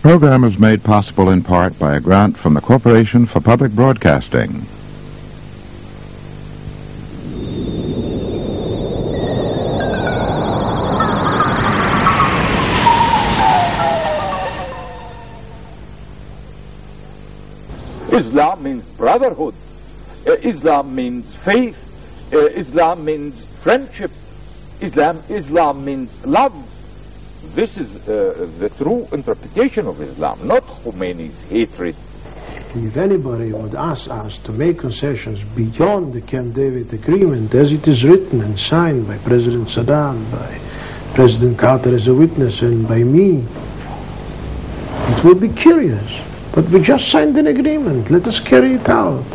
Program is made possible in part by a grant from the Corporation for Public Broadcasting. Islam means brotherhood. Islam means faith. Islam means friendship. Islam means love. This is the true interpretation of Islam, not Khomeini's hatred. If anybody would ask us to make concessions beyond the Camp David agreement, as it is written and signed by President Saddam, by President Carter as a witness, and by me, it would be curious. But we just signed an agreement. Let us carry it out.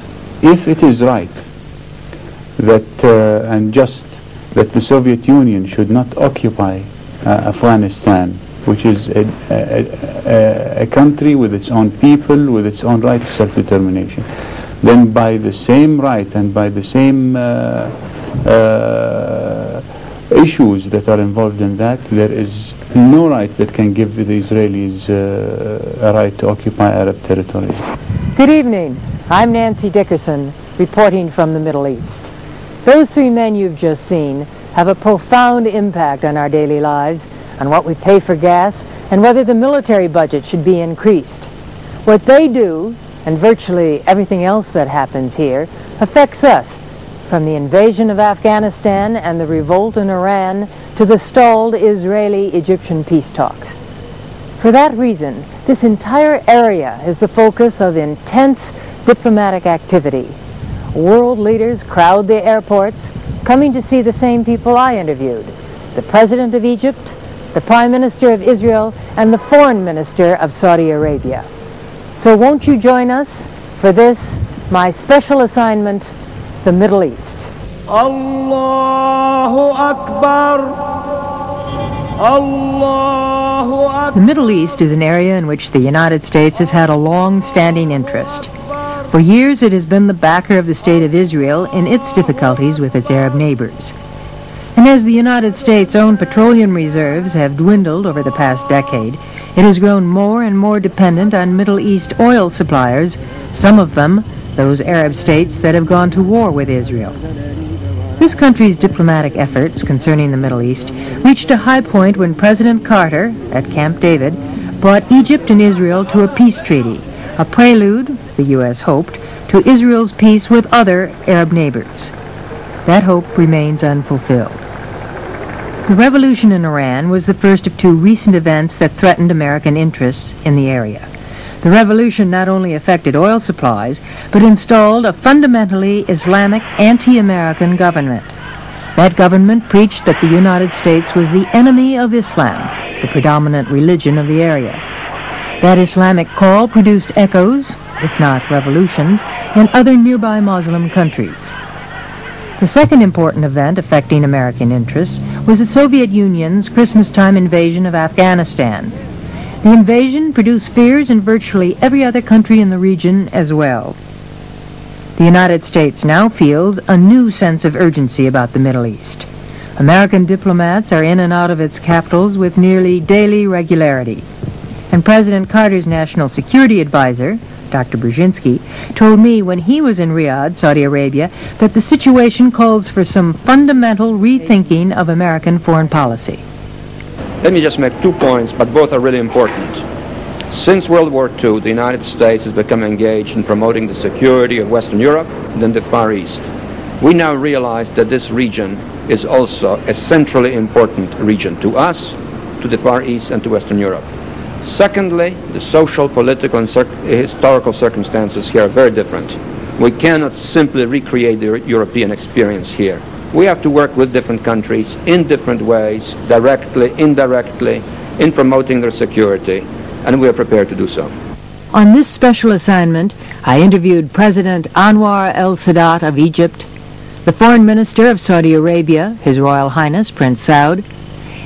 If it is right that and just that the Soviet Union should not occupy Afghanistan, which is a country with its own people, with its own right to self-determination, then by the same right and by the same issues that are involved in that, there is no right that can give the Israelis a right to occupy Arab territories. Good evening. I'm Nancy Dickerson, reporting from the Middle East. Those three men you've just seen have a profound impact on our daily lives, on what we pay for gas, and whether the military budget should be increased. What they do, and virtually everything else that happens here, affects us, from the invasion of Afghanistan and the revolt in Iran to the stalled Israeli-Egyptian peace talks. For that reason, this entire area is the focus of intense diplomatic activity. World leaders crowd the airports, coming to see the same people I interviewed: the President of Egypt, the Prime Minister of Israel, and the Foreign Minister of Saudi Arabia. So won't you join us for this, my special assignment, the Middle East. Allahu Akbar. Allahu Akbar. The Middle East is an area in which the United States has had a long-standing interest. For years it has been the backer of the State of Israel in its difficulties with its Arab neighbors. And as the United States' own petroleum reserves have dwindled over the past decade, it has grown more and more dependent on Middle East oil suppliers, some of them those Arab states that have gone to war with Israel. This country's diplomatic efforts concerning the Middle East reached a high point when President Carter, at Camp David, brought Egypt and Israel to a peace treaty, a prelude, the U.S. hoped, to Israel's peace with other Arab neighbors. That hope remains unfulfilled. The revolution in Iran was the first of two recent events that threatened American interests in the area. The revolution not only affected oil supplies, but installed a fundamentally Islamic anti-American government. That government preached that the United States was the enemy of Islam, the predominant religion of the area. That Islamic call produced echoes, if not revolutions, in other nearby Muslim countries. The second important event affecting American interests was the Soviet Union's Christmas-time invasion of Afghanistan. The invasion produced fears in virtually every other country in the region as well. The United States now feels a new sense of urgency about the Middle East. American diplomats are in and out of its capitals with nearly daily regularity. And President Carter's national security advisor, Dr. Brzezinski, told me when he was in Riyadh, Saudi Arabia, that the situation calls for some fundamental rethinking of American foreign policy. Let me just make 2 points, but both are really important. Since World War II, the United States has become engaged in promoting the security of Western Europe and then the Far East. We now realize that this region is also a centrally important region to us, to the Far East, and to Western Europe. Secondly, the social, political, and historical circumstances here are very different. We cannot simply recreate the European experience here. We have to work with different countries in different ways, directly, indirectly, in promoting their security, and we are prepared to do so. On this special assignment, I interviewed President Anwar el-Sadat of Egypt, the Foreign Minister of Saudi Arabia, His Royal Highness Prince Saud,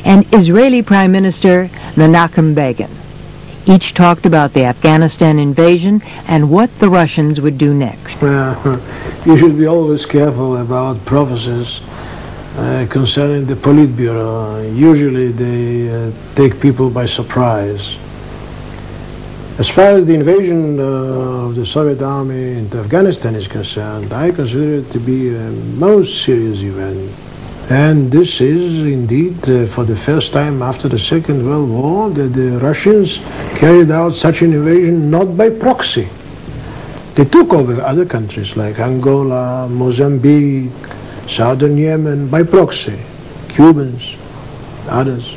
and Israeli Prime Minister Menachem Begin. Each talked about the Afghanistan invasion and what the Russians would do next. Well, you should be always careful about prophecies concerning the Politburo. Usually they take people by surprise. As far as the invasion of the Soviet army into Afghanistan is concerned, I consider it to be a most serious event. And this is indeed for the first time after the Second World War that the Russians carried out such an invasion not by proxy. They took over other countries like Angola, Mozambique, southern Yemen by proxy, Cubans, others.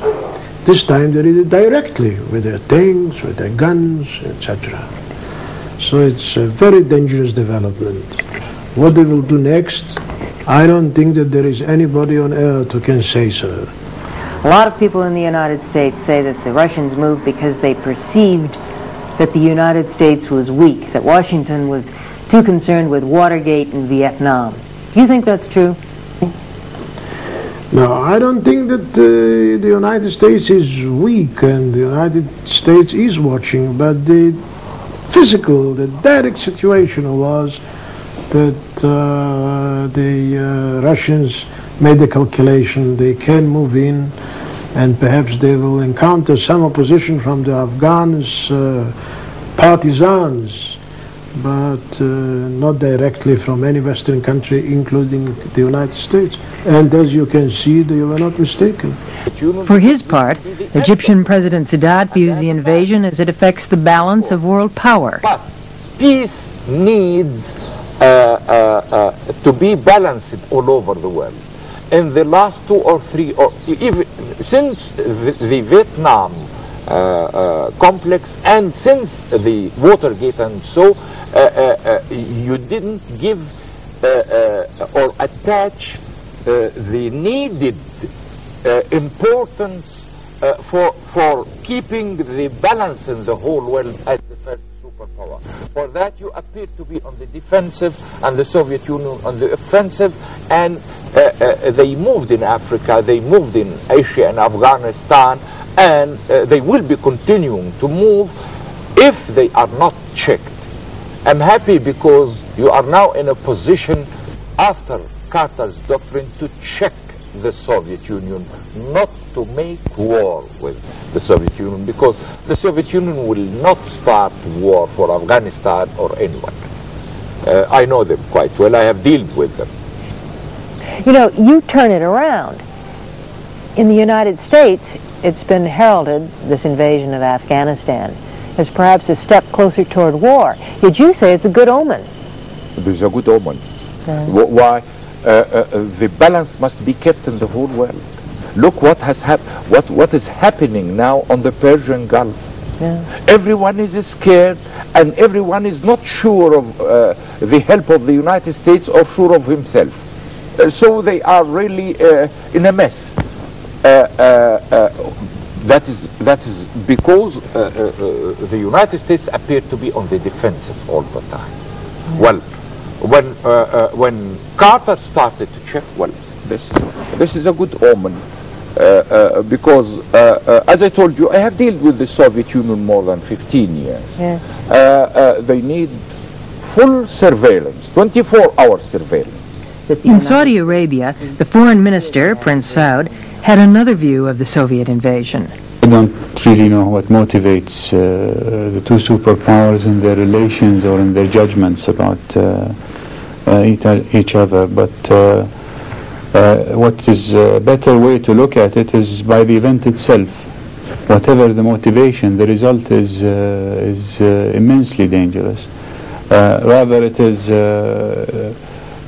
This time they did it directly with their tanks, with their guns, etc. So it's a very dangerous development. What they will do next, I don't think that there is anybody on earth who can say so. A lot of people in the United States say that the Russians moved because they perceived that the United States was weak, that Washington was too concerned with Watergate and Vietnam. Do you think that's true? No, I don't think that the United States is weak, and the United States is watching, but the physical, the direct situation was that the Russians made the calculation they can move in, and perhaps they will encounter some opposition from the Afghans partisans, but not directly from any Western country, including the United States. And as you can see, they were not mistaken. For his part, Egyptian President Sadat views the invasion as it affects the balance of world power. But peace needs to be balanced all over the world. In the last 2 or 3, or even since the Vietnam complex and since the Watergate and so, you didn't give or attach the needed importance for keeping the balance in the whole world as the first superpower. For that you appear to be on the defensive and the Soviet Union on the offensive, and they moved in Africa, they moved in Asia and Afghanistan, and they will be continuing to move if they are not checked. I'm happy because you are now in a position after Carter's doctrine to check the Soviet Union, not to make war with the Soviet Union, because the Soviet Union will not start war for Afghanistan or anyone. I know them quite well. I have dealt with them. You know, you turn it around. In the United States, it's been heralded, this invasion of Afghanistan, as perhaps a step closer toward war. Yet you say it's a good omen. It is a good omen. Why? The balance must be kept in the whole world. Look what has what is happening now on the Persian Gulf. Yeah. Everyone is scared, and everyone is not sure of the help of the United States or sure of himself. So they are really in a mess. That is because the United States appear to be on the defensive all the time. Well, when Carter started to check, well, this is a good omen, because as I told you, I have dealt with the Soviet Union more than 15 years. Yes. They need full surveillance, 24-hour surveillance. In Saudi Arabia, the foreign minister, Prince Saud, had another view of the Soviet invasion. I don't really know what motivates the two superpowers in their relations or in their judgments about each other, but what is a better way to look at it is by the event itself. Whatever the motivation, the result is immensely dangerous. Rather it is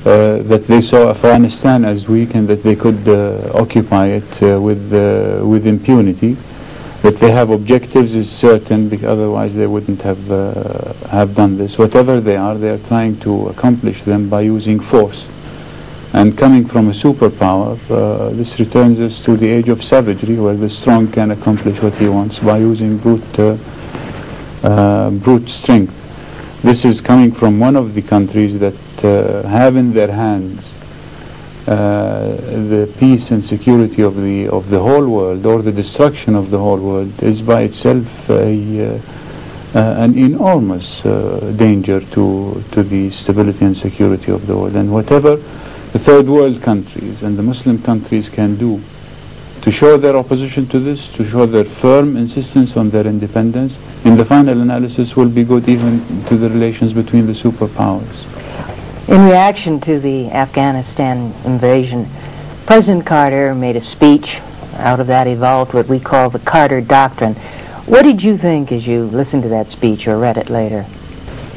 that they saw Afghanistan as weak and that they could occupy it with impunity. That they have objectives is certain, because otherwise they wouldn't have done this. Whatever they are trying to accomplish them by using force. And coming from a superpower, this returns us to the age of savagery, where the strong can accomplish what he wants by using brute strength. This is coming from one of the countries that have in their hands the peace and security of the whole world, or the destruction of the whole world, is by itself an enormous danger to the stability and security of the world. And whatever the third world countries and the Muslim countries can do to show their opposition to this, to show their firm insistence on their independence. In the final analysis will be good even to the relations between the superpowers. In reaction to the Afghanistan invasion, President Carter made a speech. Out of that evolved what we call the Carter Doctrine. What did you think as you listened to that speech or read it later?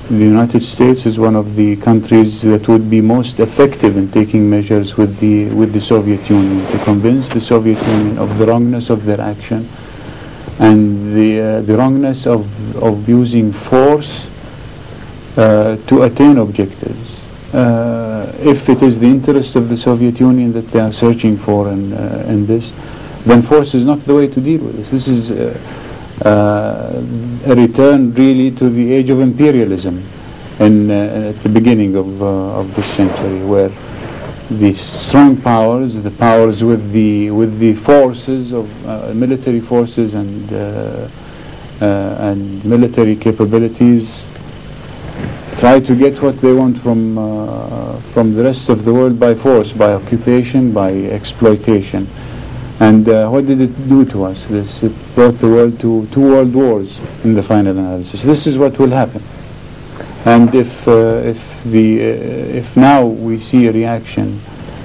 The United States is one of the countries that would be most effective in taking measures with the Soviet Union to convince the Soviet Union of the wrongness of their action and the wrongness of using force to attain objectives. If it is the interest of the Soviet Union that they are searching for in this, then force is not the way to deal with this. This is a return really to the age of imperialism at the beginning of this century, where the strong powers, the powers with the forces of military forces and military capabilities, try to get what they want from the rest of the world by force, by occupation, by exploitation. And what did it do to us? It brought the world to 2 world wars in the final analysis. This is what will happen. And if now we see a reaction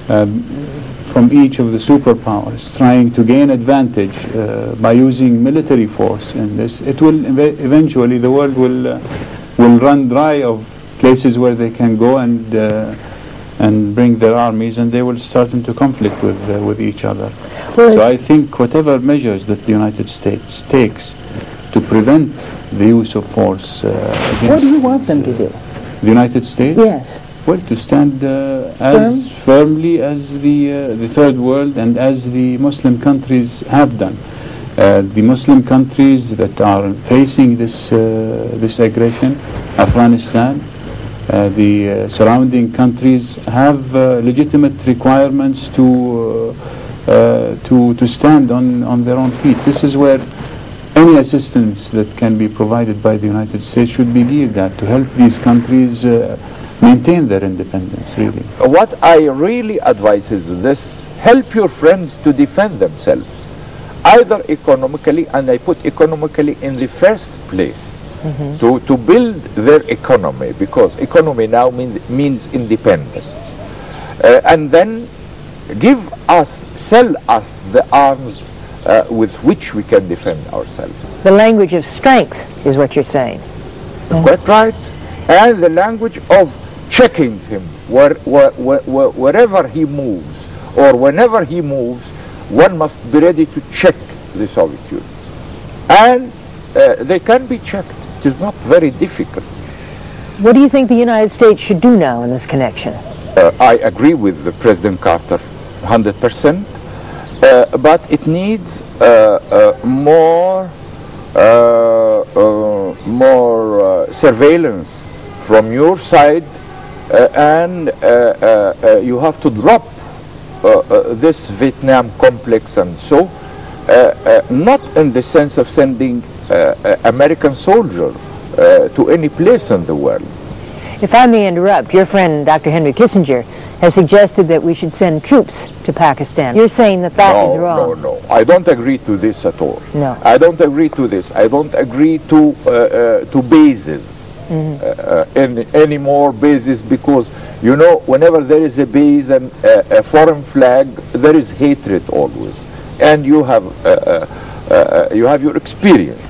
from each of the superpowers trying to gain advantage by using military force in this, it will eventually, the world will run dry of places where they can go and bring their armies, and they will start into conflict with each other. So I think whatever measures that the United States takes to prevent the use of force against... What do you want them to do? The United States? Yes. Well, to stand as firmly as the Third World and as the Muslim countries have done. The Muslim countries that are facing this aggression, Afghanistan, the surrounding countries have legitimate requirements to stand on their own feet. This is where any assistance that can be provided by the United States should be geared at, to help these countries maintain their independence, really. What I really advise is this: help your friends to defend themselves, either economically, and I put economically in the first place, to build their economy, because economy now means independence, and then sell us the arms with which we can defend ourselves. The language of strength is what you're saying. Quite right. And the language of checking him wherever he moves, or whenever he moves, one must be ready to check the Soviet Union. And they can be checked. It is not very difficult. What do you think the United States should do now in this connection? I agree with President Carter 100%, but it needs more surveillance from your side, and you have to drop this Vietnam complex, and so not in the sense of sending American soldiers to any place in the world. If I may interrupt, your friend Dr. Henry Kissinger has suggested that we should send troops to Pakistan. You're saying that is wrong. No. I don't agree to this at all. No. I don't agree to this. I don't agree to bases, any more bases, because, you know, whenever there is a base and a foreign flag, there is hatred always. And you have your experience.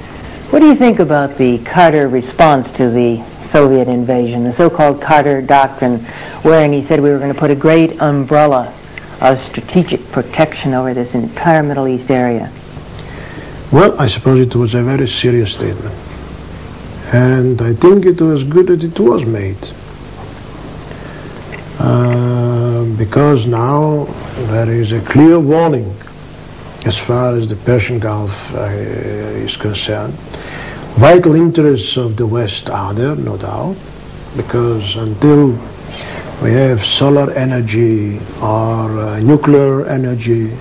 What do you think about the Carter response to the Soviet invasion, the so-called Carter Doctrine, wherein he said we were going to put a great umbrella of strategic protection over this entire Middle East area? Well, I suppose it was a very serious statement. And I think it was good that it was made. Because now there is a clear warning as far as the Persian Gulf is concerned. Vital interests of the West are there, no doubt, because until we have solar energy or nuclear energy,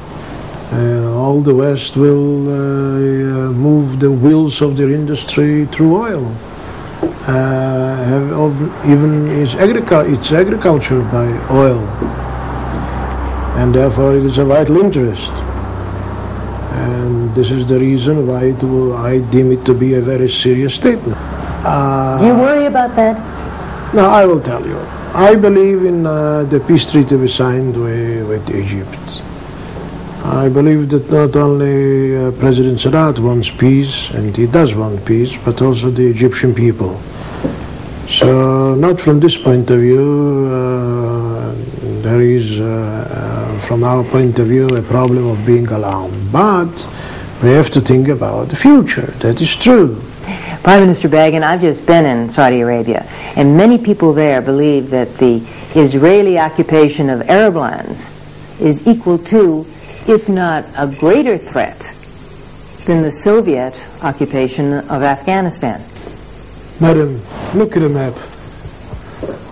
all the West will move the wheels of their industry through oil. Even its agriculture by oil, and therefore it is a vital interest. And this is the reason why I deem it to be a very serious statement. Do you worry about that? Now, I will tell you. I believe in the peace treaty we signed with Egypt. I believe that not only President Sadat wants peace, and he does want peace, but also the Egyptian people. So, not from this point of view, there is, from our point of view, a problem of being alarmed. But we have to think about the future. That is true. Prime Minister Begin, I've just been in Saudi Arabia, and many people there believe that the Israeli occupation of Arab lands is equal to, if not a greater threat, than the Soviet occupation of Afghanistan. Madam, look at the map.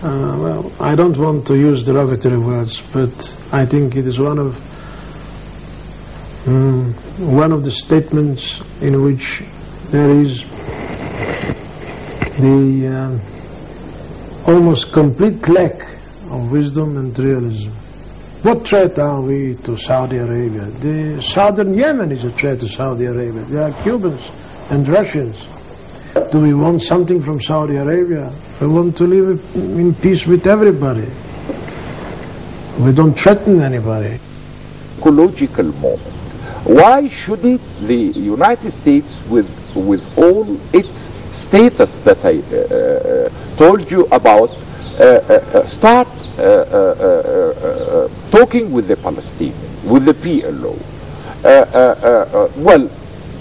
Well, I don't want to use derogatory words, but I think it is one of the statements in which there is the almost complete lack of wisdom and realism. What threat are we to Saudi Arabia? The southern Yemen is a threat to Saudi Arabia. There are Cubans and Russians. Do we want something from Saudi Arabia? We want to live in peace with everybody. We don't threaten anybody. Ecological moment. Why shouldn't the United States, with all its status that I told you about, start talking with the Palestinians, with the PLO? Well,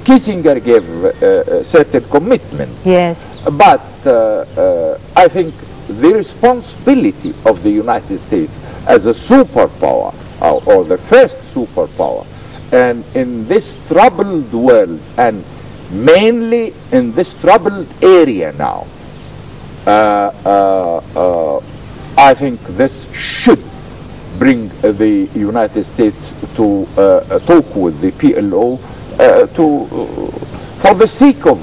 Kissinger gave a certain commitment. Yes. But I think the responsibility of the United States as a superpower, or the first superpower, and in this troubled world, and mainly in this troubled area now, I think this should bring the United States to talk with the PLO for the sake of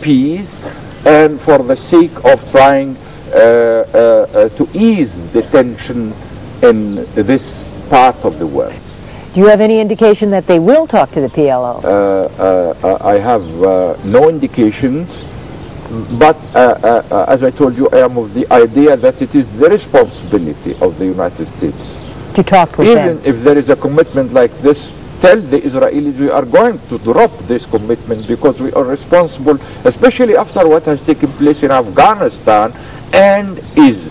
peace and for the sake of trying to ease the tension in this part of the world. Do you have any indication that they will talk to the PLO? I have no indications, but as I told you, I am of the idea that it is the responsibility of the United States to talk with them. Even if there is a commitment like this, tell the Israelis we are going to drop this commitment because we are responsible, especially after what has taken place in Afghanistan and is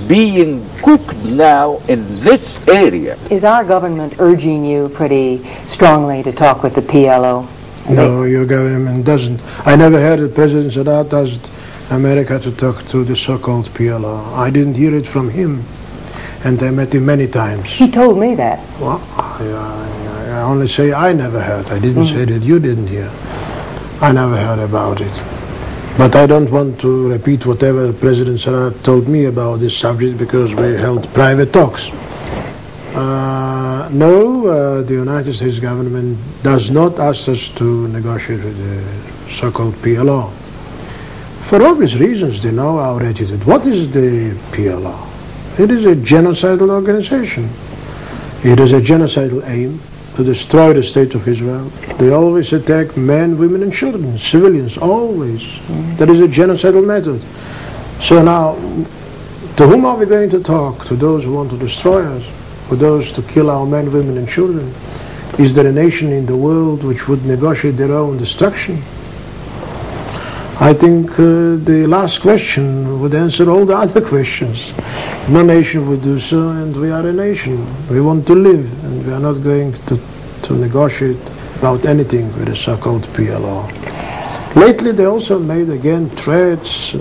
being cooked now in this area. Is our government urging you pretty strongly to talk with the PLO? No, your government doesn't. I never heard that President Sadat asked America to talk to the so-called PLO. I didn't hear it from him, and I met him many times. He told me that. Well, I only say I never heard. I didn't say that you didn't hear. I never heard about it. But I don't want to repeat whatever President Sadat told me about this subject because we held private talks. No, the United States government does not ask us to negotiate with the so-called PLO. For obvious reasons, they know our attitude. What is the PLO? It is a genocidal organization. It has a genocidal aim to destroy the state of Israel. They always attack men, women and children, civilians, always. That is a genocidal method. So now, to whom are we going to talk? To those who want to destroy us? For those to kill our men, women and children? Is there a nation in the world which would negotiate their own destruction? I think the last question would answer all the other questions. No nation would do so, and we are a nation. We want to live, and we are not going to negotiate about anything with the so-called PLO. Lately they also made again threats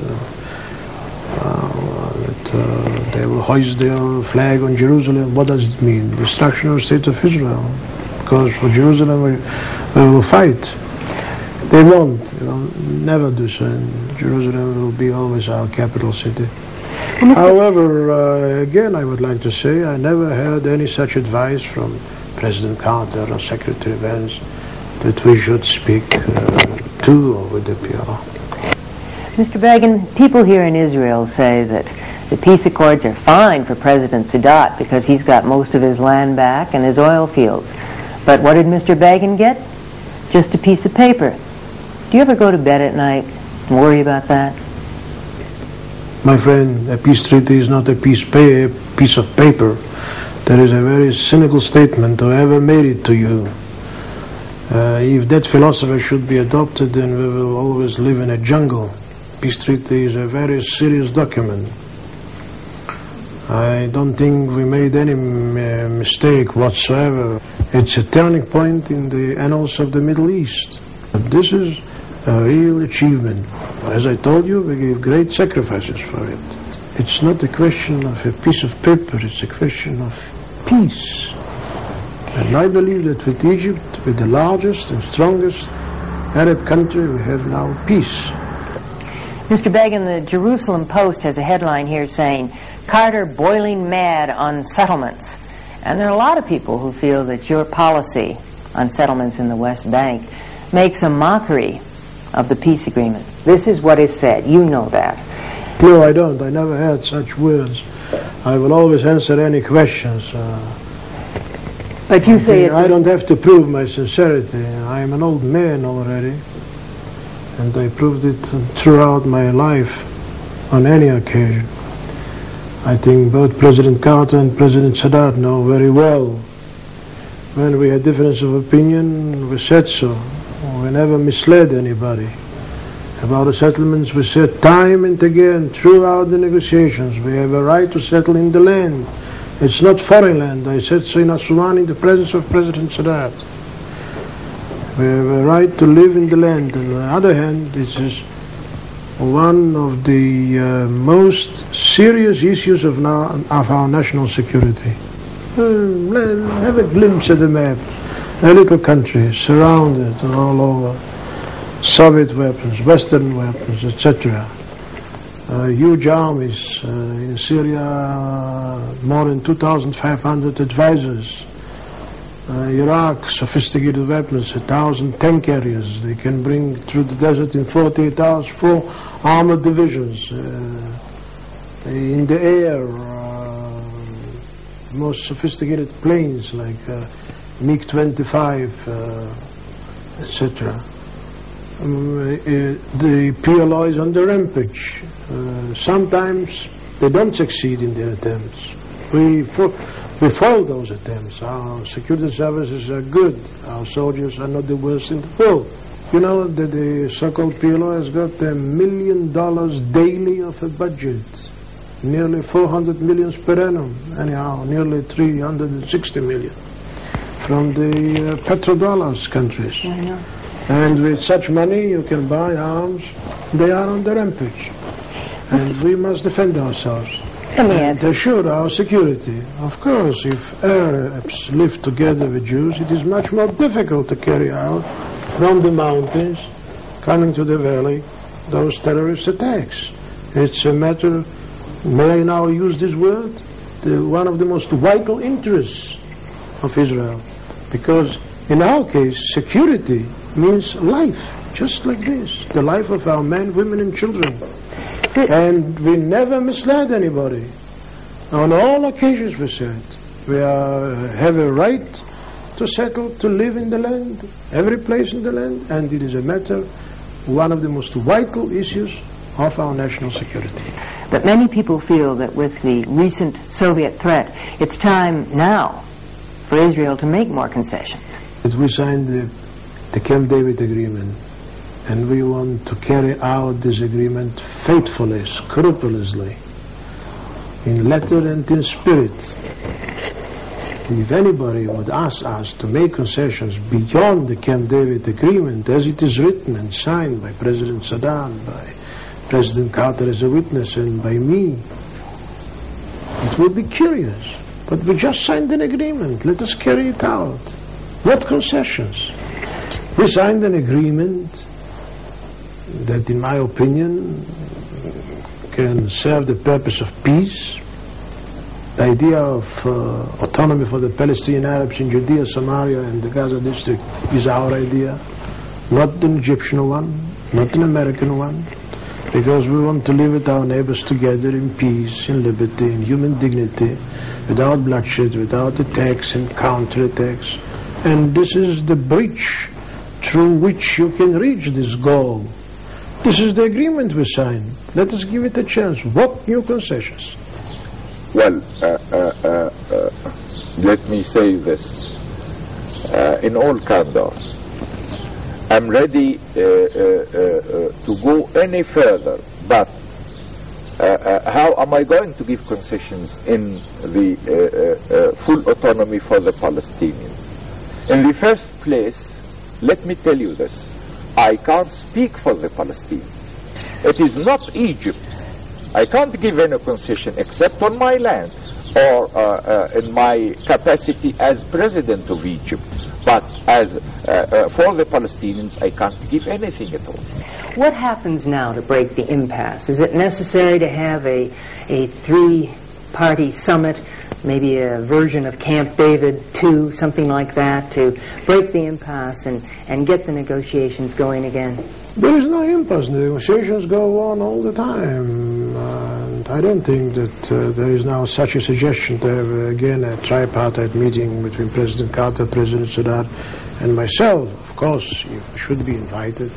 that they will hoist their flag on Jerusalem. What does it mean? Destruction of the state of Israel. Because for Jerusalem we will fight. They won't, never do so. And Jerusalem will be always our capital city. However, again, I would like to say I never heard any such advice from President Carter or Secretary Vance that we should speak to or with the PLO. Mr. Begin, people here in Israel say that the peace accords are fine for President Sadat because he's got most of his land back and his oil fields. But what did Mr. Begin get? Just a piece of paper. Do you ever go to bed at night and worry about that? My friend, a peace treaty is not a piece of paper. That is a very cynical statement, whoever made it to you. If that philosophy should be adopted, then we will always live in a jungle. Peace treaty is a very serious document. I don't think we made any mistake whatsoever. It's a turning point in the annals of the Middle East. This is a real achievement. As I told you, we gave great sacrifices for it. It's not a question of a piece of paper, it's a question of peace. And I believe that with Egypt, with the largest and strongest Arab country, we have now peace. Mr. Begin, the Jerusalem Post has a headline here saying, Carter boiling mad on settlements. And there are a lot of people who feel that your policy on settlements in the West Bank makes a mockery of the peace agreement. This is what is said. You know that. No, I don't. I never heard such words. I will always answer any questions. But you say I don't have to prove my sincerity. I am an old man already, and I proved it throughout my life on any occasion. I think both President Carter and President Sadat know very well. When we had difference of opinion, we said so. We never misled anybody. About the settlements, we said time and again throughout the negotiations, we have a right to settle in the land. It's not foreign land. I said so in Aswan in the presence of President Sadat. We have a right to live in the land. And on the other hand, this is one of the most serious issues of our national security. Have a glimpse at the map. A little country surrounded all over. Soviet weapons, Western weapons, etc. Huge armies in Syria, more than 2,500 advisors. Iraq, sophisticated weapons, 1,000 tank carriers. They can bring through the desert in 48 hours 4 armored divisions. In the air, most sophisticated planes like MiG-25, etc. The PLO is on the rampage. Sometimes they don't succeed in their attempts. We foil those attempts. Our security services are good. Our soldiers are not the worst in the world. You know that the so-called PLO has got $1 million daily of a budget. Nearly 400 million per annum. Anyhow, nearly 360 million. From the petrodollars countries. I know. And with such money you can buy arms. They are on the rampage. And we must defend ourselves. And assure our security. Of course, if Arabs live together with Jews, it is much more difficult to carry out from the mountains, coming to the valley, those terrorist attacks. It's a matter, may I now use this word, one of the most vital interests of Israel. Because in our case, security means life, just like this, the life of our men, women and children. And we never misled anybody. On all occasions we said, we have a right to settle, to live in the land, every place in the land, and it is a matter, one of the most vital issues of our national security. But many people feel that with the recent Soviet threat, it's time now for Israel to make more concessions. We signed the Camp David agreement, and we want to carry out this agreement faithfully, scrupulously, in letter and in spirit. And if anybody would ask us to make concessions beyond the Camp David agreement, as it is written and signed by President Sadat, by President Carter as a witness, and by me, it would be curious. But we just signed an agreement. Let us carry it out. What concessions? We signed an agreement that, in my opinion, can serve the purpose of peace. The idea of autonomy for the Palestinian Arabs in Judea, Samaria, and the Gaza district is our idea, not an Egyptian one, not an American one, because we want to live with our neighbors together in peace, in liberty, in human dignity, without bloodshed, without attacks and counterattacks. And this is the bridge through which you can reach this goal. This is the agreement we signed. Let us give it a chance. What new concessions? Well, let me say this. In all candor, I'm ready to go any further, but how am I going to give concessions in the full autonomy for the Palestinians? In the first place, let me tell you this. I can't speak for the Palestinians. It is not Egypt. I can't give any concession except on my land or in my capacity as president of Egypt. But as for the Palestinians, I can't give anything at all. What happens now to break the impasse? Is it necessary to have a three-party summit, maybe a version of Camp David II, something like that, to break the impasse and get the negotiations going again? There is no impasse. The negotiations go on all the time. And I don't think that there is now such a suggestion to have, again, a tripartite meeting between President Carter, President Sadat, and myself. Of course, you should be invited.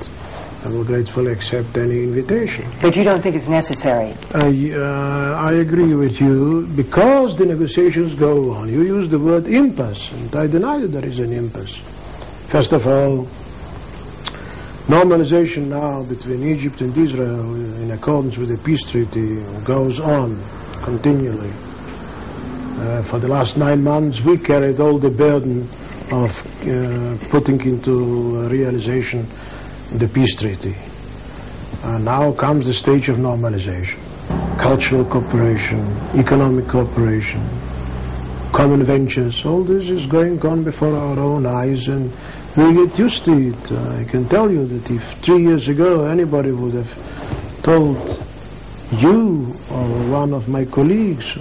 I will gratefully accept any invitation. But you don't think it's necessary? I agree with you. Because the negotiations go on, you use the word impasse, and I deny that there is an impasse. First of all, normalization now between Egypt and Israel in accordance with the peace treaty goes on continually. For the last 9 months we carried all the burden of putting into realization the peace treaty. Now comes the stage of normalization. Cultural cooperation, economic cooperation, common ventures, all this is going on before our own eyes, and we get used to it. I can tell you that if 3 years ago anybody would have told you or one of my colleagues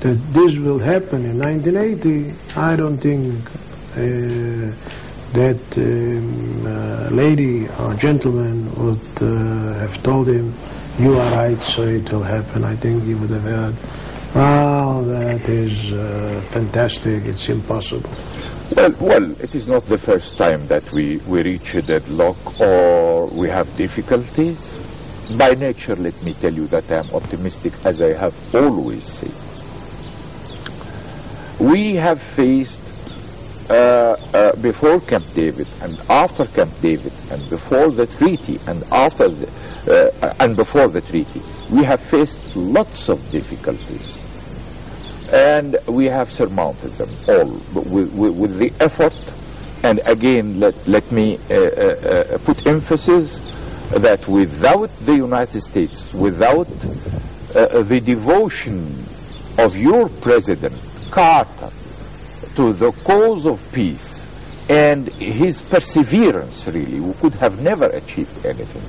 that this will happen in 1980, I don't think that lady or gentleman would have told him, you are right, so it will happen. I think he would have heard, well, that is fantastic, it's impossible. Well, it is not the first time that we reach a deadlock or we have difficulties. By nature, let me tell you that I am optimistic, as I have always said. We have faced before Camp David and after Camp David and before the treaty and after and before the treaty, we have faced lots of difficulties. And we have surmounted them all with the effort. And again, let me put emphasis that without the United States, without the devotion of your President Carter to the cause of peace and his perseverance, really, we could have never achieved anything.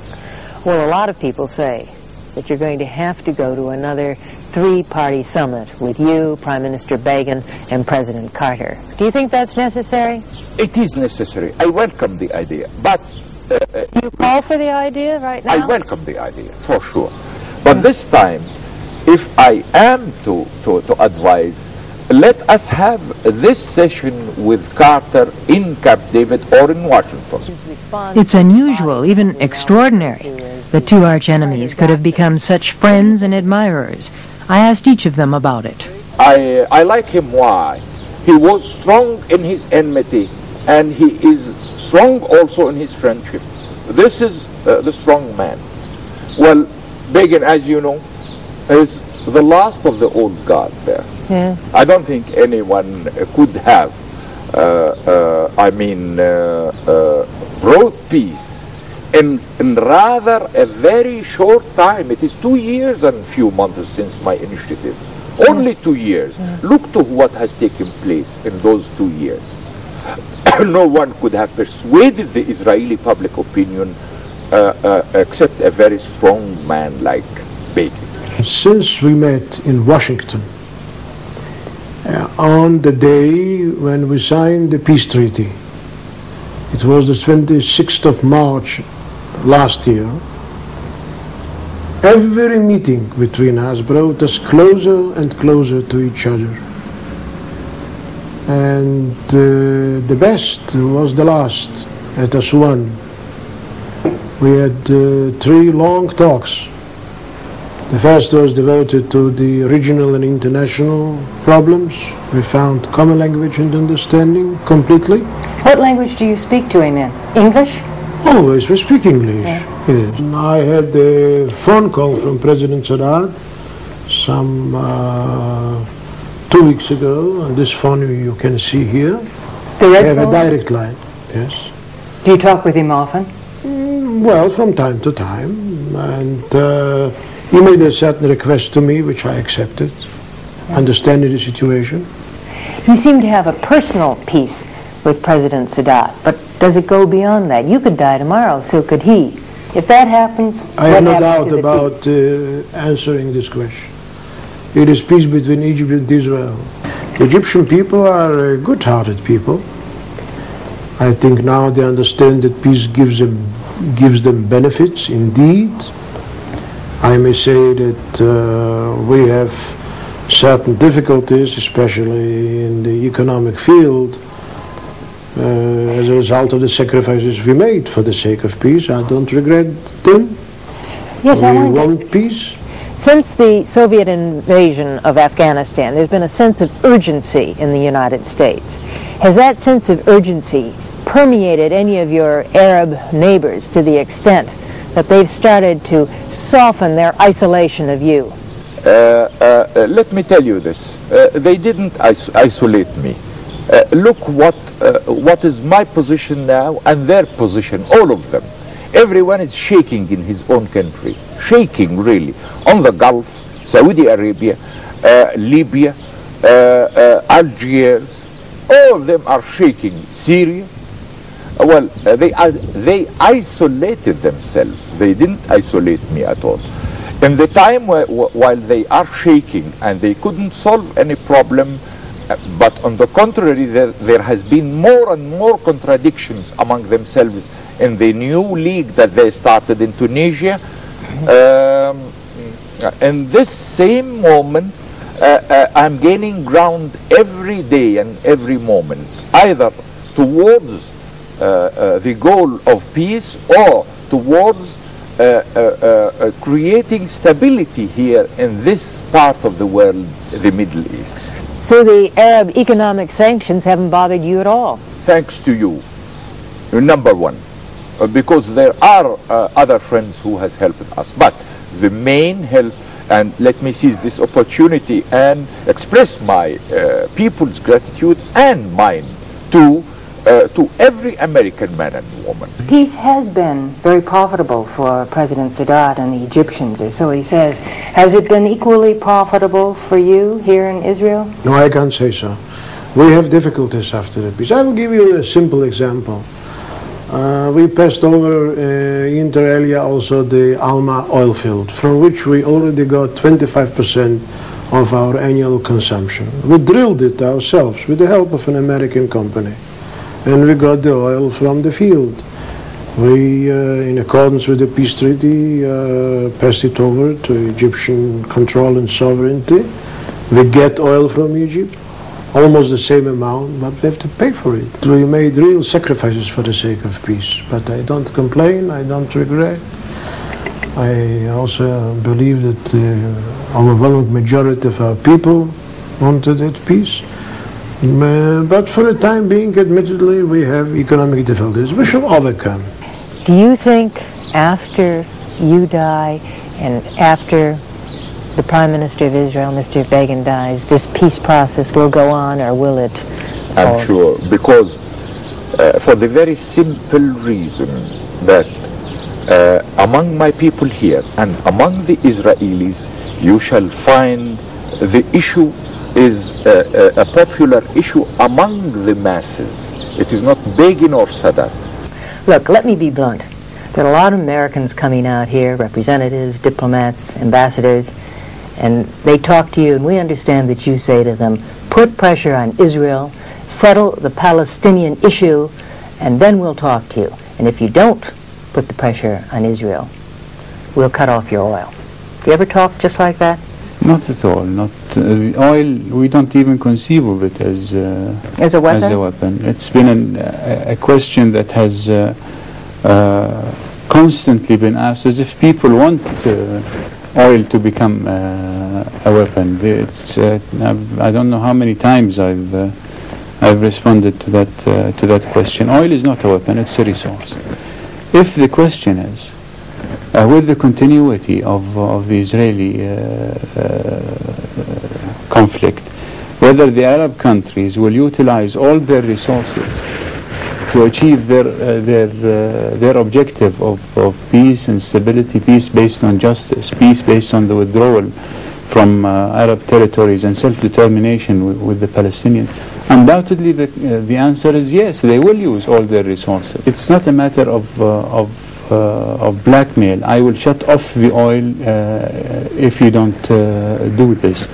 Well, a lot of people say that you're going to have to go to another three-party summit with you, Prime Minister Begin, and President Carter. Do you think that's necessary? It is necessary. I welcome the idea, but... Do you call for the idea right now? I welcome the idea, for sure. But this time, if I am to advise, let us have this session with Carter in Camp David or in Washington. It's unusual, even extraordinary, that two arch-enemies could have become such friends and admirers. I asked each of them about it. I like him. Why? He was strong in his enmity, and he is strong also in his friendship. This is the strong man. Well, Begin, as you know, is the last of the old guard there. Yeah. I don't think anyone could have, brought peace in rather a very short time. It is 2 years and a few months since my initiative. Only 2 years. Look to what has taken place in those 2 years. No one could have persuaded the Israeli public opinion except a very strong man like Begin. Since we met in Washington on the day when we signed the peace treaty, it was the 26th of March last year, every meeting between us brought us closer and closer to each other. and the best was the last at Aswan. We had 3 long talks. The first was devoted to the regional and international problems. We found common language and understanding completely. What language do you speak to him in? English? Always we speak English. Yes. I had a phone call from President Sadat some 2 weeks ago, and this phone you can see here. The red I have phone? a direct line, yes. Do you talk with him often? Well, from time to time, and he made a certain request to me, which I accepted, understanding the situation. You seem to have a personal peace with President Sadat, but does it go beyond that? You could die tomorrow, so could he. If that happens, I have no what happens doubt to the about peace? answering this question. It is peace between Egypt and Israel. The Egyptian people are good-hearted people. I think now they understand that peace gives them benefits, indeed. I may say that we have certain difficulties, especially in the economic field, as a result of the sacrifices we made for the sake of peace. I don't regret them. Yes, I We wonder, want peace. since the Soviet invasion of Afghanistan, there's been a sense of urgency in the United States. Has that sense of urgency permeated any of your Arab neighbors to the extent that they've started to soften their isolation of you? Let me tell you this. They didn't isolate me. Look what is my position now and their position, all of them. Everyone is shaking in his own country, shaking really. On the Gulf, Saudi Arabia, Libya, Algiers, all of them are shaking. Syria, well, they isolated themselves. They didn't isolate me at all. In the time while they are shaking and they couldn't solve any problem, but on the contrary, there has been more and more contradictions among themselves in the new league that they started in Tunisia. In this same moment, I'm gaining ground every day and every moment, either towards the goal of peace or towards creating stability here in this part of the world, the Middle East. So the Arab economic sanctions haven't bothered you at all? Thanks to you, number one, because there are other friends who has helped us. But the main help, and let me seize this opportunity and express my people's gratitude and mine to every American man and woman. Peace has been very profitable for President Sadat and the Egyptians, or so he says. Has it been equally profitable for you here in Israel? No, I can't say so. We have difficulties after the peace. I will give you a simple example. We passed over inter alia also the Alma oil field, from which we already got 25% of our annual consumption. We drilled it ourselves with the help of an American company, and we got the oil from the field. We, in accordance with the peace treaty, passed it over to Egyptian control and sovereignty. We get oil from Egypt, almost the same amount, but we have to pay for it. We made real sacrifices for the sake of peace, but I don't complain, I don't regret. I also believe that the overwhelming majority of our people wanted it peace. But for the time being, admittedly, we have economic difficulties. We shall overcome. Do you think after you die and after the Prime Minister of Israel, Mr. Begin, dies, this peace process will go on, or will it I'm sure, because for the very simple reason that among my people here and among the Israelis, you shall find the issue is a popular issue among the masses. It is not Begin or Sadat. Look, let me be blunt. There are a lot of Americans coming out here, representatives, diplomats, ambassadors, and they talk to you, and we understand that you say to them, put pressure on Israel, settle the Palestinian issue, and then we'll talk to you. And if you don't put the pressure on Israel, we'll cut off your oil. Do you ever talk just like that? Not at all. Not the oil. We don't even conceive of it as a weapon. As a weapon. It's been a question that has constantly been asked, as if people want oil to become a weapon. I don't know how many times I've responded to that question. Oil is not a weapon; it's a resource. If the question is, with the continuity of the Israeli conflict, whether the Arab countries will utilize all their resources to achieve their objective of peace and stability, peace based on justice, peace based on the withdrawal from Arab territories and self-determination with the Palestinians, undoubtedly the answer is yes, they will use all their resources. It's not a matter of blackmail. I will shut off the oil if you don't do this.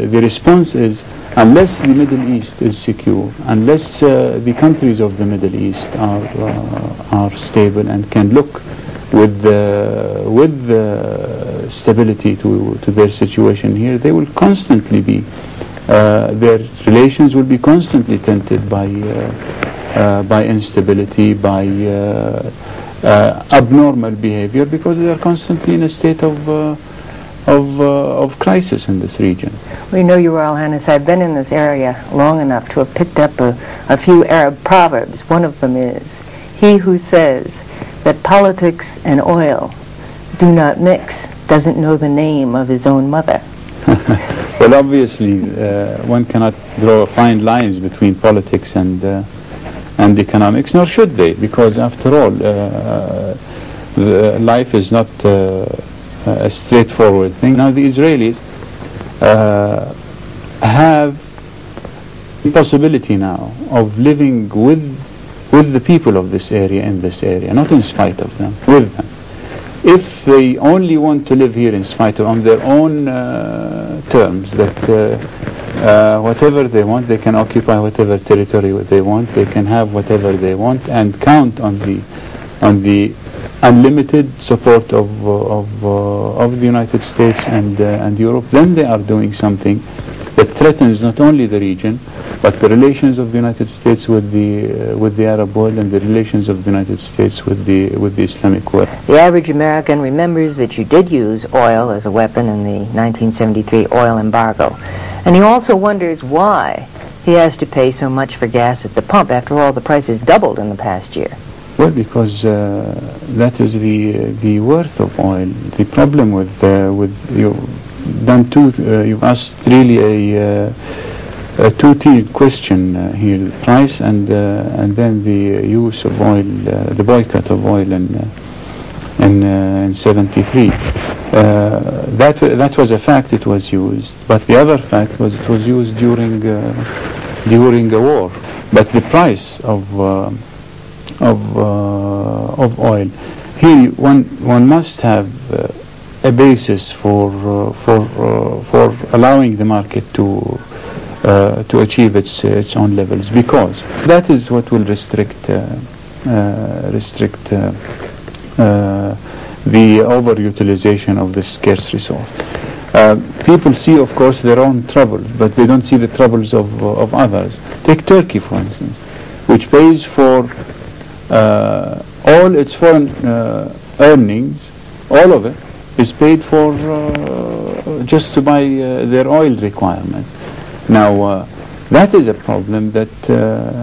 The response is, unless the Middle East is secure, unless the countries of the Middle East are stable and can look with stability to their situation here, they will constantly be, their relations will be constantly tainted by instability, by abnormal behavior, because they are constantly in a state of crisis in this region. Well, you know, Your Royal Highness, I've been in this area long enough to have picked up a few Arab proverbs. One of them is, he who says that politics and oil do not mix doesn't know the name of his own mother. Well, obviously, one cannot draw fine lines between politics and economics, nor should they, because after all, life is not a straightforward thing. Now, the Israelis have the possibility now of living with the people of this area, in this area, not in spite of them, with them. If they only want to live here in spite of, on their own terms, that whatever they want, they can occupy whatever territory they want, they can have whatever they want, and count on the unlimited support of the United States and Europe, then they are doing something that threatens not only the region, but the relations of the United States with the Arab world and the relations of the United States with the Islamic world. The average American remembers that you did use oil as a weapon in the 1973 oil embargo, and he also wonders why he has to pay so much for gas at the pump. After all, the price has doubled in the past year. Well, because that is the worth of oil. The problem with you've asked really a two-tiered question here: price and then the use of oil, the boycott of oil in '73. That was a fact. It was used, but the other fact was it was used during a war. But the price of oil, here one must have a basis for allowing the market to achieve its own levels, because that is what will restrict the overutilization of this scarce resource. People see, of course, their own troubles, but they don't see the troubles of others. Take Turkey, for instance, which pays for all its foreign earnings, all of it is paid for just to buy their oil requirement. Now, that is a problem that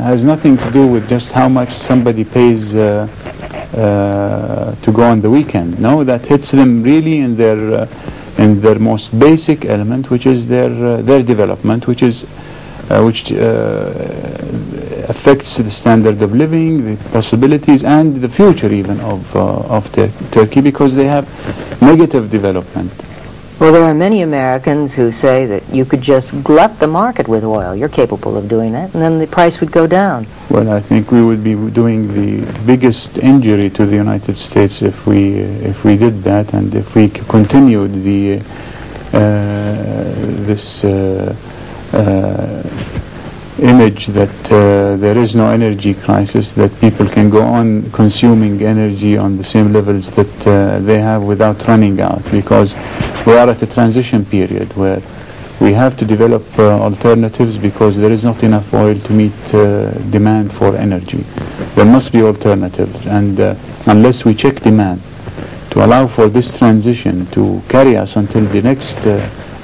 has nothing to do with just how much somebody pays to go on the weekend. No, that hits them really in their most basic element, which is their development, which affects the standard of living, the possibilities, and the future even of Turkey, because they have negative development. Well, there are many Americans who say that you could just glut the market with oil. You're capable of doing that, and then the price would go down. Well, I think we would be doing the biggest injury to the United States if we did that, and if we continued image that there is no energy crisis, that people can go on consuming energy on the same levels that they have without running out, because we are at a transition period where we have to develop alternatives, because there is not enough oil to meet demand for energy. There must be alternatives, and unless we check demand to allow for this transition to carry us until the next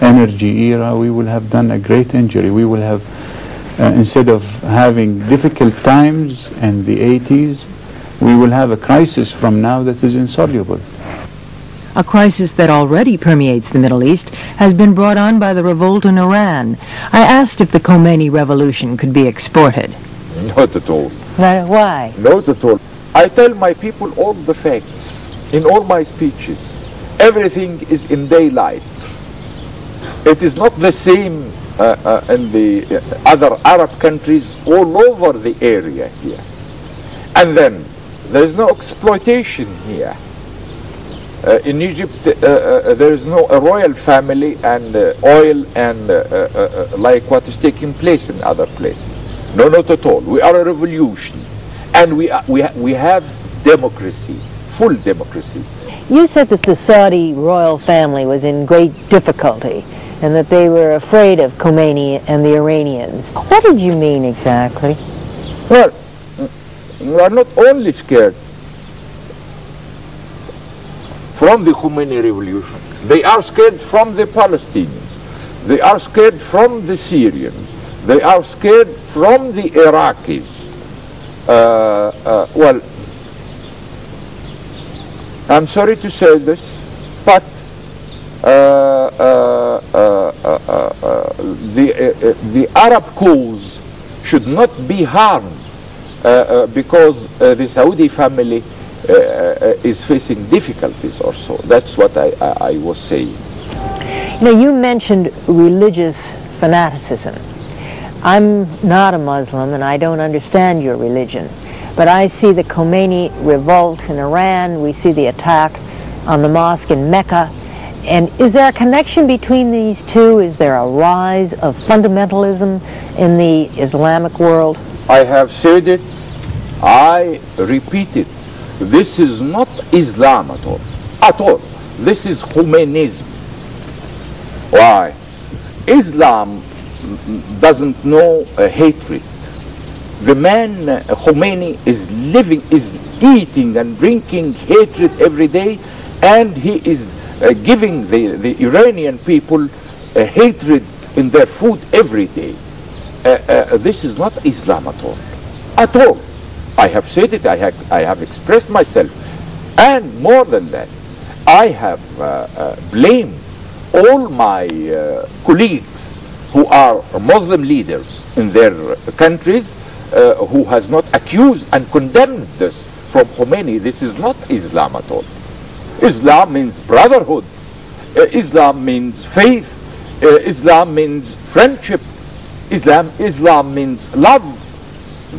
energy era, we will have done a great injury. We will have, instead of having difficult times in the 80s, we will have a crisis from now that is insoluble. A crisis that already permeates the Middle East has been brought on by the revolt in Iran. I asked if the Khomeini revolution could be exported. Not at all. Why? Not at all. I tell my people all the facts in all my speeches. Everything is in daylight. It is not the same in the other Arab countries all over the area here. And then there is no exploitation here. In Egypt, there is no royal family and oil and like what is taking place in other places. No, not at all. We are a revolution, and we have democracy, full democracy. You said that the Saudi royal family was in great difficulty and that they were afraid of Khomeini and the Iranians. What did you mean exactly? Well, we are not only scared from the Khomeini revolution. They are scared from the Palestinians. They are scared from the Syrians. They are scared from the Iraqis. Well, I'm sorry to say this, but the Arab cause should not be harmed because the Saudi family is facing difficulties or so. That's what I was saying. Now, you mentioned religious fanaticism. I'm not a Muslim and I don't understand your religion, but I see the Khomeini revolt in Iran, we see the attack on the mosque in Mecca, and is there a connection between these two? Is there a rise of fundamentalism in the Islamic world? I have said it, I repeat it. This is not Islam at all. At all. This is Khomeinism. Why? Islam doesn't know hatred. The man Khomeini is living, is eating and drinking hatred every day, and he is giving the Iranian people hatred in their food every day. This is not Islam at all. At all. I have said it, I have expressed myself, and more than that, I have blamed all my colleagues who are Muslim leaders in their countries who has not accused and condemned this from Khomeini. This is not Islam at all. Islam means brotherhood. Islam means faith. Islam means friendship. Islam means love.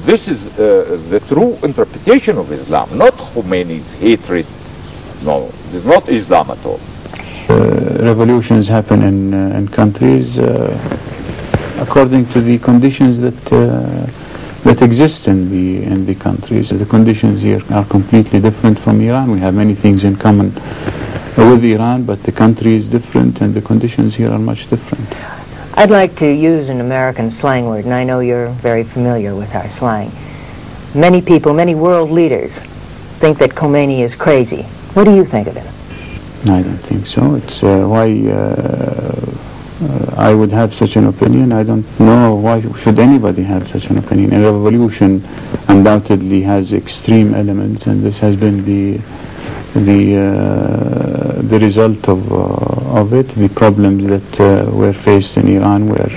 This is the true interpretation of Islam, not Khomeini's hatred. No, it's not Islam at all. Revolutions happen in countries according to the conditions that exist in the countries. The conditions here are completely different from Iran. We have many things in common with Iran, but the country is different and the conditions here are much different. I'd like to use an American slang word, and I know you're very familiar with our slang. Many people, many world leaders, think that Khomeini is crazy. What do you think of him? I don't think so. It's why I would have such an opinion. I don't know why should anybody have such an opinion. A revolution undoubtedly has extreme elements, and this has been the result of it. The problems that were faced in Iran were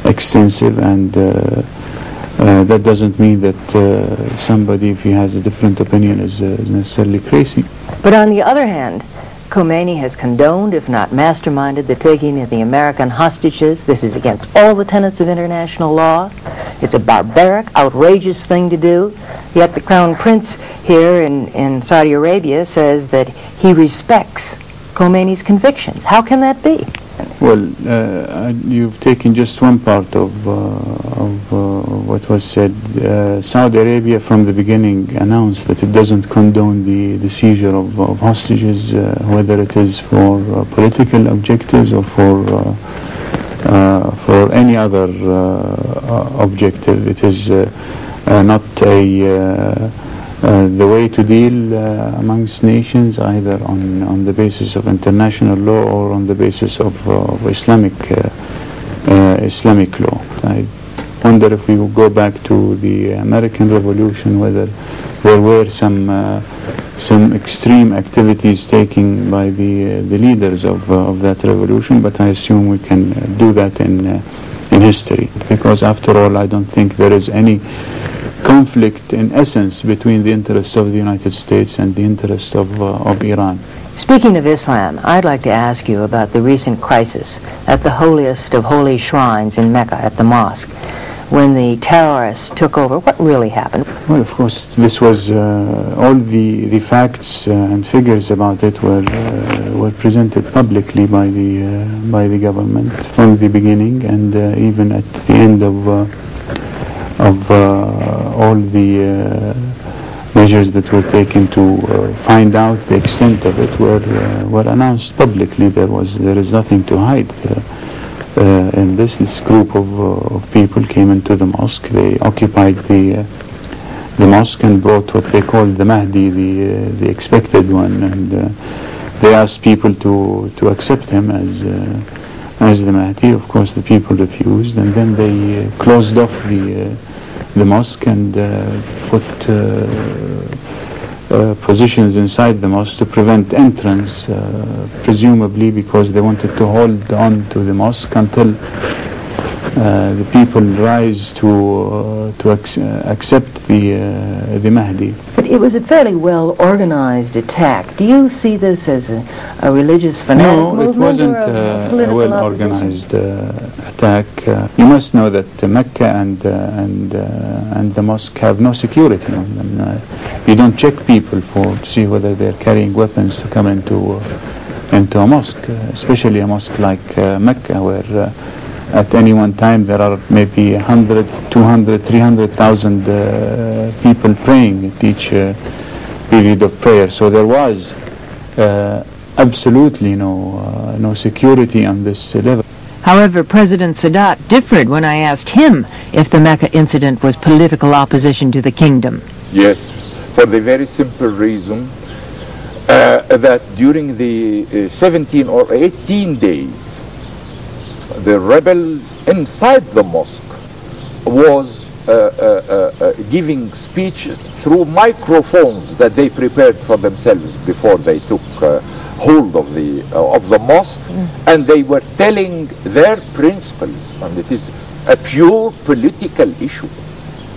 extensive, and that doesn't mean that somebody, if he has a different opinion, is necessarily crazy. But on the other hand, Khomeini has condoned, if not masterminded, the taking of the American hostages. This is against all the tenets of international law. It's a barbaric, outrageous thing to do. Yet the Crown Prince here in Saudi Arabia says that he respects Khomeini's convictions. How can that be? happened? Well, you've taken just one part of what was said. Saudi Arabia from the beginning announced that it doesn't condone the seizure of hostages, whether it is for political objectives or for any other objective. It is not the way to deal amongst nations, either on the basis of international law or on the basis of Islamic law. I wonder if we will go back to the American Revolution, whether there were some extreme activities taken by the leaders of that revolution, but I assume we can do that in history, because after all I don't think there is any conflict in essence between the interests of the United States and the interests of Iran. Speaking of Islam, I'd like to ask you about the recent crisis at the holiest of holy shrines in Mecca, at the mosque, when the terrorists took over. What really happened? Well, of course, this was all the facts and figures about it were presented publicly by the government from the beginning, and even at the end of all the measures that were taken to find out the extent of it were announced publicly. There is nothing to hide. And this group of people came into the mosque. They occupied the mosque and brought what they called the Mahdi, the expected one, and they asked people to accept him as the Mahdi. Of course, the people refused, and then they closed off the mosque and put positions inside the mosque to prevent entrance, presumably because they wanted to hold on to the mosque until the people rise to accept the Mahdi. But it was a fairly well organized attack. Do you see this as a religious fanatic movement? No, it wasn't a well organized attack. You must know that Mecca and the mosque have no security on them. You don't check people to see whether they're carrying weapons to come into a mosque, especially a mosque like Mecca, where at any one time there are maybe 100, 200, 300,000 people praying at each period of prayer. So there was absolutely no security on this level. However, President Sadat differed when I asked him if the Mecca incident was political opposition to the kingdom. Yes, for the very simple reason that during the 17 or 18 days, the rebels inside the mosque was giving speeches through microphones that they prepared for themselves before they took hold of the mosque, and they were telling their principles, and it is a pure political issue.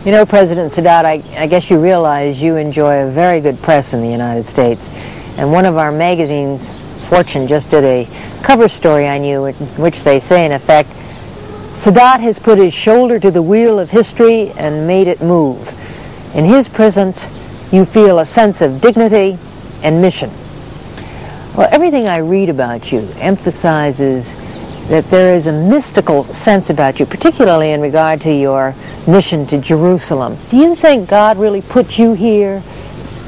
You know, President Sadat, I guess you realize you enjoy a very good press in the United States, and one of our magazines, Fortune, just did a cover story on you in which they say, in effect, Sadat has put his shoulder to the wheel of history and made it move. In his presence, you feel a sense of dignity and mission. Well, everything I read about you emphasizes that there is a mystical sense about you, particularly in regard to your mission to Jerusalem. Do you think God really put you here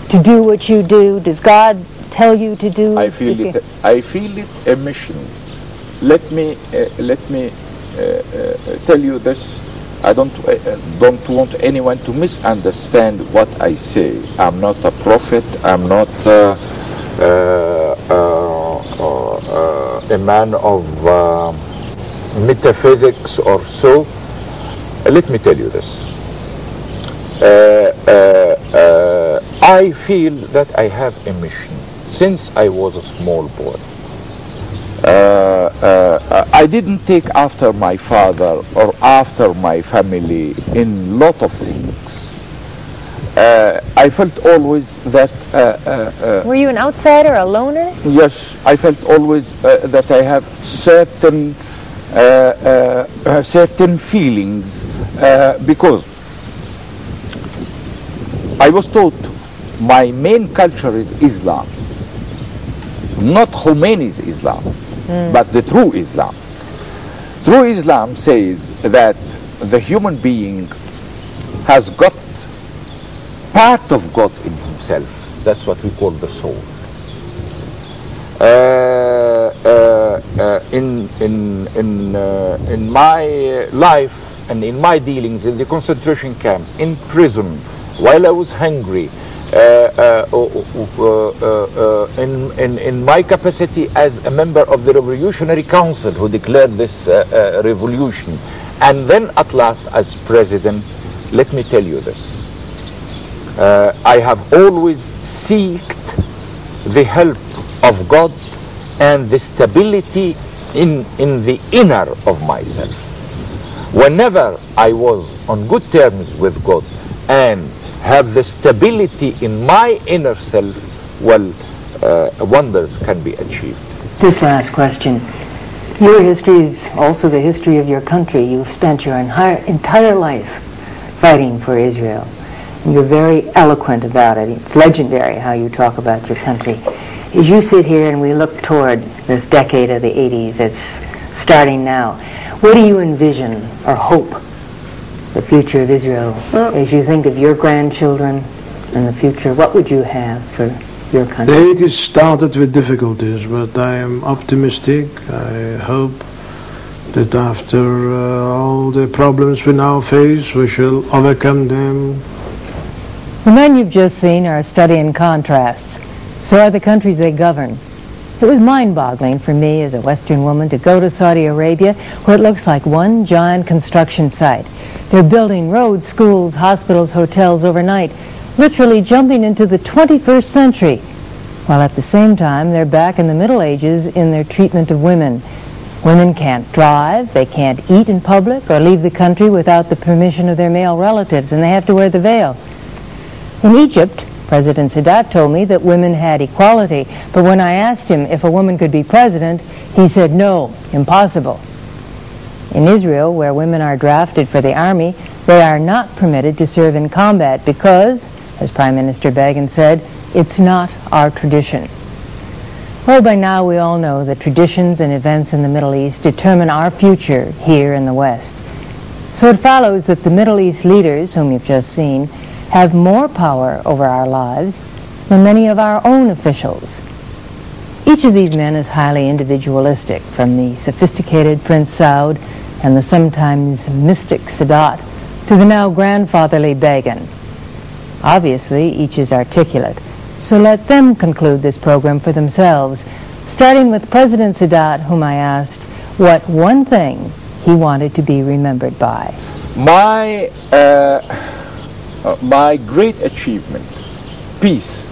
to do what you do? Does God tell you to do? I feel it a mission. Let me tell you this. I don't want anyone to misunderstand what I say. I'm not a prophet. I'm not a man of metaphysics or so. Let me tell you this. I feel that I have a mission since I was a small boy. I didn't take after my father or after my family in lot of things. I felt always that... Were you an outsider, a loner? Yes, I felt always that I have certain feelings because I was taught my main culture is Islam, not Khomeini's Islam. but the true Islam. True Islam says that the human being has got part of God in himself. That's what we call the soul. In my life and in my dealings in the concentration camp, in prison, while I was hungry, in my capacity as a member of the Revolutionary Council who declared this revolution, and then at last as president, let me tell you this. I have always sought the help of God and the stability in the inner of myself. Whenever I was on good terms with God and have the stability in my inner self, well, wonders can be achieved. This last question. Your history is also the history of your country. You've spent your entire life fighting for Israel. And you're very eloquent about it. It's legendary how you talk about your country. As you sit here and we look toward this decade of the 80s that's starting now, what do you envision or hope the future of Israel? As you think of your grandchildren and the future, what would you have for your country? The 80s started with difficulties, but I am optimistic. I hope that after all the problems we now face, we shall overcome them. The men you've just seen are a study in contrasts. So are the countries they govern. It was mind-boggling for me as a Western woman to go to Saudi Arabia, where it looks like one giant construction site. They're building roads, schools, hospitals, hotels overnight, literally jumping into the 21st century, while at the same time they're back in the Middle Ages in their treatment of women. Women can't drive, they can't eat in public or leave the country without the permission of their male relatives, and they have to wear the veil. In Egypt, President Sadat told me that women had equality, but when I asked him if a woman could be president, he said no, impossible. In Israel, where women are drafted for the army, they are not permitted to serve in combat because, as Prime Minister Begin said, it's not our tradition. Well, by now we all know that traditions and events in the Middle East determine our future here in the West. So it follows that the Middle East leaders, whom you've just seen, have more power over our lives than many of our own officials. Each of these men is highly individualistic, from the sophisticated Prince Saud and the sometimes mystic Sadat to the now grandfatherly Begin. Obviously, each is articulate, so let them conclude this program for themselves, starting with President Sadat, whom I asked what one thing he wanted to be remembered by. My great achievement, peace.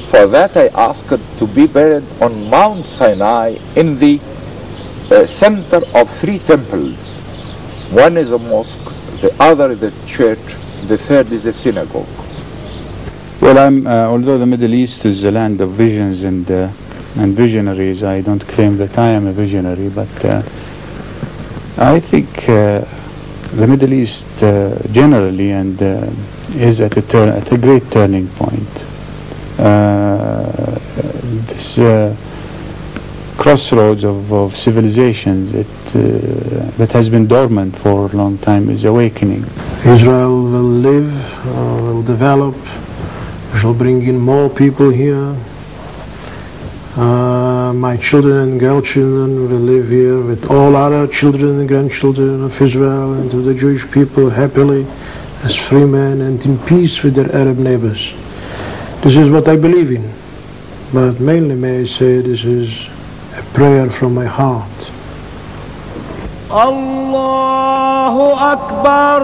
For that I asked to be buried on Mount Sinai in the center of 3 temples. One is a mosque, the other is a church, the third is a synagogue. Well, although the Middle East is a land of visions and visionaries, I don't claim that I am a visionary, but I think the Middle East generally is at a great turning point. This crossroads of civilizations that has been dormant for a long time is awakening. Israel will live, will develop, we shall bring in more people here. My children and grandchildren will live here with all other children and grandchildren of Israel and to the Jewish people happily, as free men and in peace with their Arab neighbors. This is what I believe in, but mainly may I say this is a prayer from my heart. Allahu Akbar,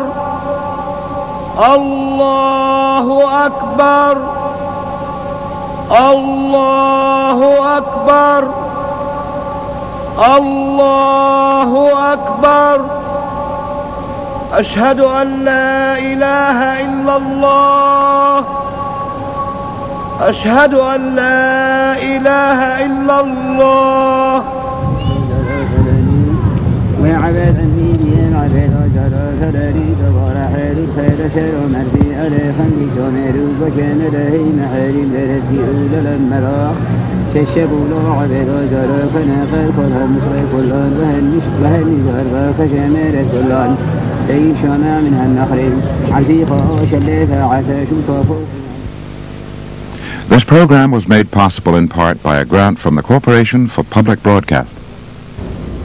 Allahu Akbar, Allahu Akbar, Allahu Akbar. أشهد أن لا إله إلا الله أشهد أن لا إله إلا الله وعباد الميدين عباد وجرى سرري تبار حير الخير شير مرفي عليه خندي شمير وكان لهي محارم برسي أولى المراح كالشبول عبيد وزر فناقل كلها مصري كلان وهالنزار فشمير كلان تعيشنا منها النخل عزيقة وشليفة عسى شوطة. This program was made possible in part by a grant from the Corporation for Public Broadcasting.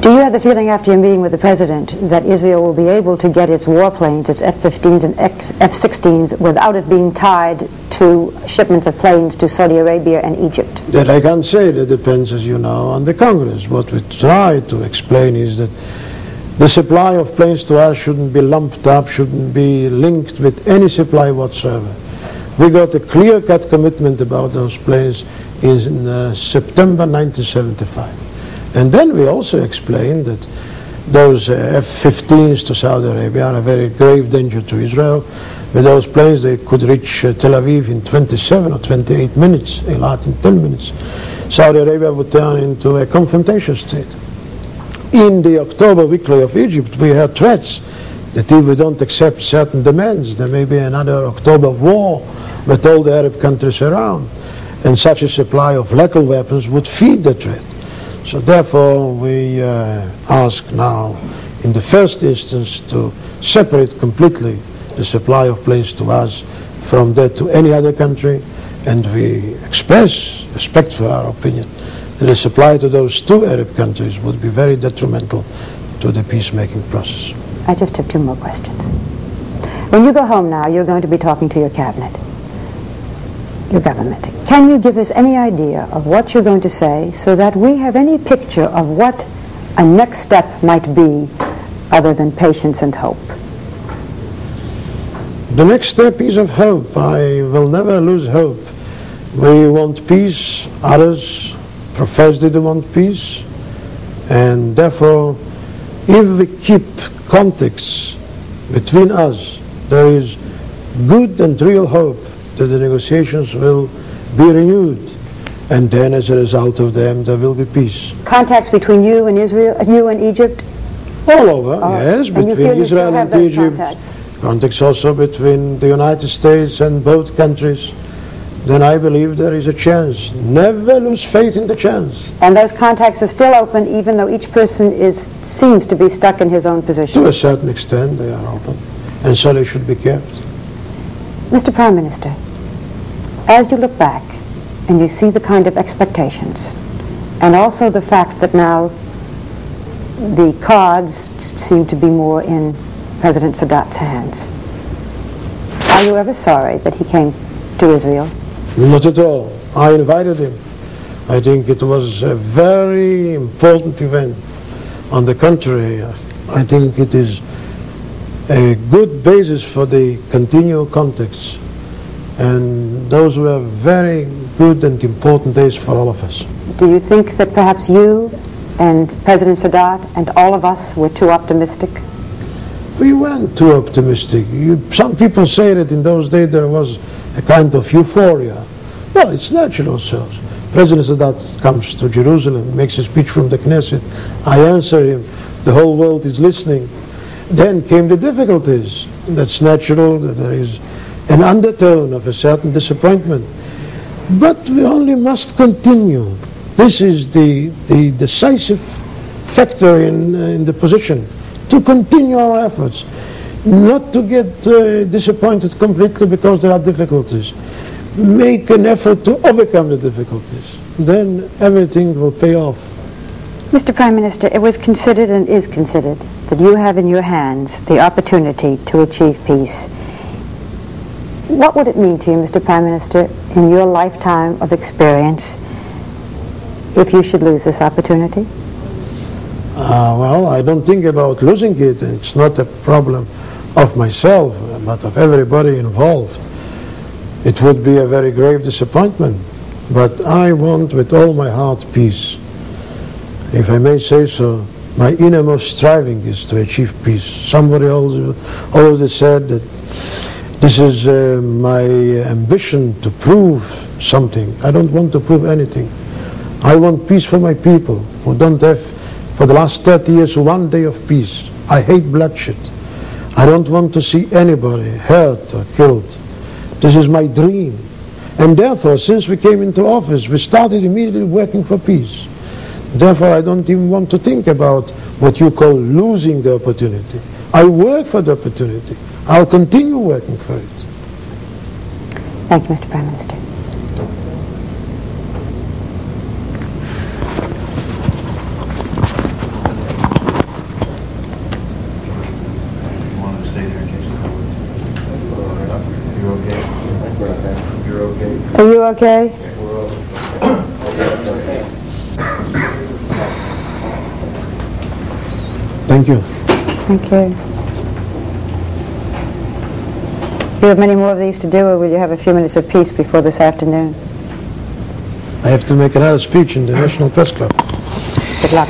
Do you have the feeling after your meeting with the President that Israel will be able to get its warplanes, its F-15s and F-16s, without it being tied to shipments of planes to Saudi Arabia and Egypt? That I can't say. That depends, as you know, on the Congress. What we try to explain is that the supply of planes to us shouldn't be lumped up, shouldn't be linked with any supply whatsoever. We got a clear-cut commitment about those planes in September 1975. And then we also explained that those F-15s to Saudi Arabia are a very grave danger to Israel. With those planes they could reach Tel Aviv in 27 or 28 minutes, Eilat in 10 minutes. Saudi Arabia would turn into a confrontation state. In the October weekly of Egypt we had threats that if we don't accept certain demands there may be another October war with all the Arab countries around, and such a supply of lethal weapons would feed the threat. So therefore we ask now in the first instance to separate completely the supply of planes to us from that to any other country, and we express respect for our opinion that the supply to those two Arab countries would be very detrimental to the peacemaking process. I just have two more questions. When you go home now, you're going to be talking to your cabinet, your government. Can you give us any idea of what you're going to say so that we have any picture of what a next step might be other than patience and hope? The next step is of hope. I will never lose hope. We want peace. Others profess they want peace. And therefore, if we keep contacts between us, there is good and real hope that the negotiations will be renewed, and then as a result of them there will be peace. Contacts between you and Israel, you and Egypt? All over, yes, and between Israel and Egypt. Contacts also between the United States and both countries. Then I believe there is a chance. Never lose faith in the chance. And those contacts are still open even though each person seems to be stuck in his own position? To a certain extent they are open, and so they should be kept. Mr. Prime Minister, as you look back and you see the kind of expectations and also the fact that now the cards seem to be more in President Sadat's hands, are you ever sorry that he came to Israel? Not at all. I invited him. I think it was a very important event. On the contrary, I think it is a good basis for the continual contacts, and those were very good and important days for all of us. Do you think that perhaps you and President Sadat and all of us were too optimistic? We weren't too optimistic. Some people say that in those days there was a kind of euphoria. Well, it's natural, so President Sadat comes to Jerusalem, makes a speech from the Knesset, I answer him, the whole world is listening. Then came the difficulties. That's natural, that there is an undertone of a certain disappointment. But we only must continue. This is the decisive factor in the position, to continue our efforts, not to get disappointed completely because there are difficulties. Make an effort to overcome the difficulties. Then everything will pay off. Mr. Prime Minister, it was considered and is considered that you have in your hands the opportunity to achieve peace. What would it mean to you, Mr. Prime Minister, in your lifetime of experience, if you should lose this opportunity? Well, I don't think about losing it. It's not a problem of myself, but of everybody involved. It would be a very grave disappointment, but I want with all my heart peace. If I may say so, my innermost striving is to achieve peace. Somebody already said that this is my ambition to prove something. I don't want to prove anything. I want peace for my people who don't have, for the last 30 years, one day of peace. I hate bloodshed. I don't want to see anybody hurt or killed. This is my dream. And therefore, since we came into office, we started immediately working for peace. Therefore, I don't even want to think about what you call losing the opportunity. I work for the opportunity. I'll continue working for it. Thank you, Mr. Prime Minister. Are you okay? Thank you. Thank you. Do you have many more of these to do, or will you have a few minutes of peace before this afternoon? I have to make another speech in the National Press Club. Good luck.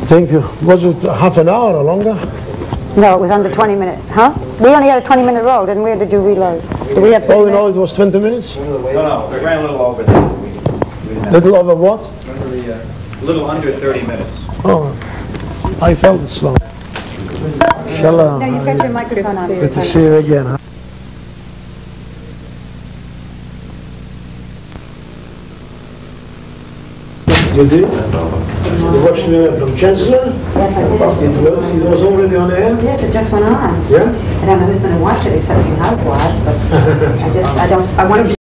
Thank you. Was it half an hour or longer? No, it was under 20 minutes. Huh? We only had a 20-minute roll, didn't we? Or did you reload? Did we have 30 Oh, minutes? no, it was 20 minutes? No, we ran a little over that. Little over what? A little under 30 minutes. Oh, I felt it slow. Shalom. No, you've got your microphone on. Good to see you again. Huh? You did? You watched me from Chancellor? Yes, I did. It was already on air? Yes, it just went on. Yeah? I don't know who's going to watch it except some housewives, but I wanted to